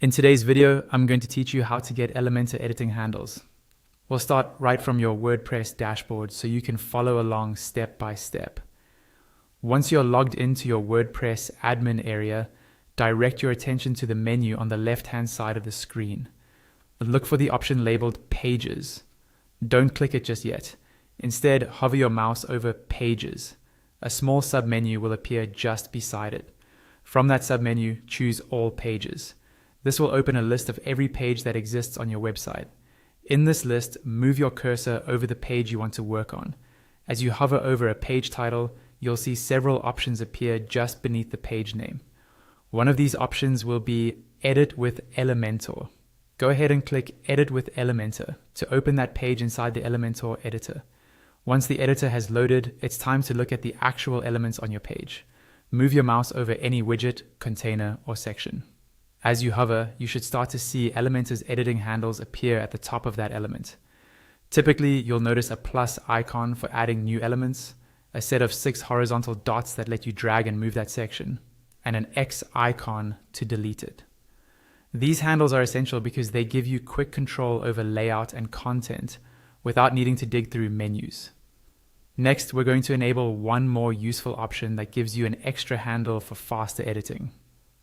In today's video, I'm going to teach you how to get Elementor editing handles. We'll start right from your WordPress dashboard so you can follow along step by step. Once you're logged into your WordPress admin area, direct your attention to the menu on the left-hand side of the screen. Look for the option labeled Pages. Don't click it just yet. Instead, hover your mouse over Pages. A small submenu will appear just beside it. From that submenu, choose All Pages. This will open a list of every page that exists on your website. In this list, move your cursor over the page you want to work on. As you hover over a page title, you'll see several options appear just beneath the page name. One of these options will be Edit with Elementor. Go ahead and click Edit with Elementor to open that page inside the Elementor editor. Once the editor has loaded, it's time to look at the actual elements on your page. Move your mouse over any widget, container, or section. As you hover, you should start to see Elementor's editing handles appear at the top of that element. Typically, you'll notice a plus icon for adding new elements, a set of 6 horizontal dots that let you drag and move that section, and an X icon to delete it. These handles are essential because they give you quick control over layout and content without needing to dig through menus. Next, we're going to enable one more useful option that gives you an extra handle for faster editing.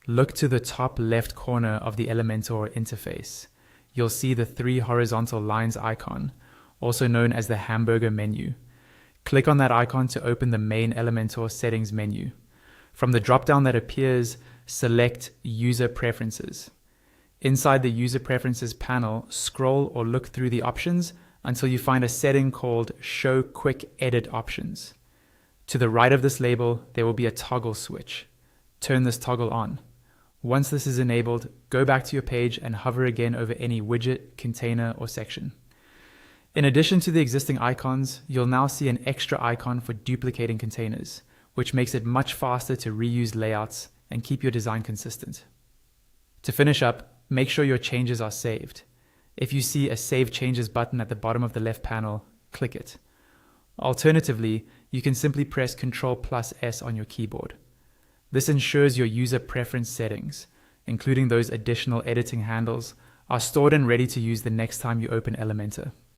Look to the top left corner of the Elementor interface. You'll see the 3 horizontal lines icon, also known as the hamburger menu. Click on that icon to open the main Elementor settings menu. From the drop-down that appears, select User Preferences. Inside the User Preferences panel, scroll or look through the options until you find a setting called Show Quick Edit Options. To the right of this label, there will be a toggle switch. Turn this toggle on. Once this is enabled, go back to your page and hover again over any widget, container, or section. In addition to the existing icons, you'll now see an extra icon for duplicating containers, which makes it much faster to reuse layouts and keep your design consistent. To finish up, make sure your changes are saved. If you see a Save Changes button at the bottom of the left panel, click it. Alternatively, you can simply press Ctrl+S on your keyboard. This ensures your user preference settings, including those additional editing handles, are stored and ready to use the next time you open Elementor.